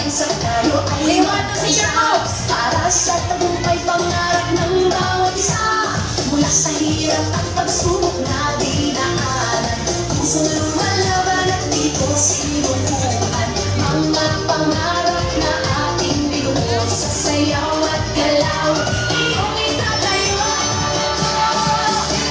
Sa tayo ay para sa tagumpay pangarap ng bawat isa. Mula sa hirap at pagsubok na dinaanan, pusong lumalaban at dito sinubukan. Mga pangarap na ating binuo sa sayaw at galaw, iyong itatayo.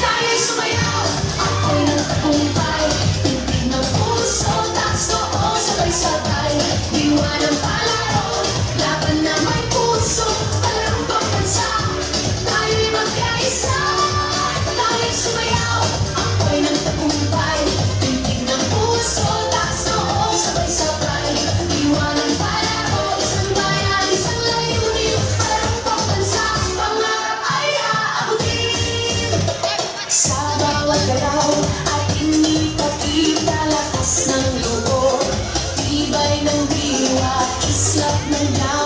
Tayo'y sumayaw, ako'y ng tagumpay, tindig ng puso, taas noo, sabay-sabay. Diwa ng palaro, laban na may puso, walang pagbansa, tayo'y magkaisa. Tayo'y sumayaw, ako'y ng tagumpay, tindig ng puso, taas noo, sabay-sabay. Diwa ng palaro, isang bayan, isang layunin, walang pagbansa, pangarap ay aabutin. Sa bawat galaw, ating ipakita lakas ng loob, tibay ng diwa, islap ng law.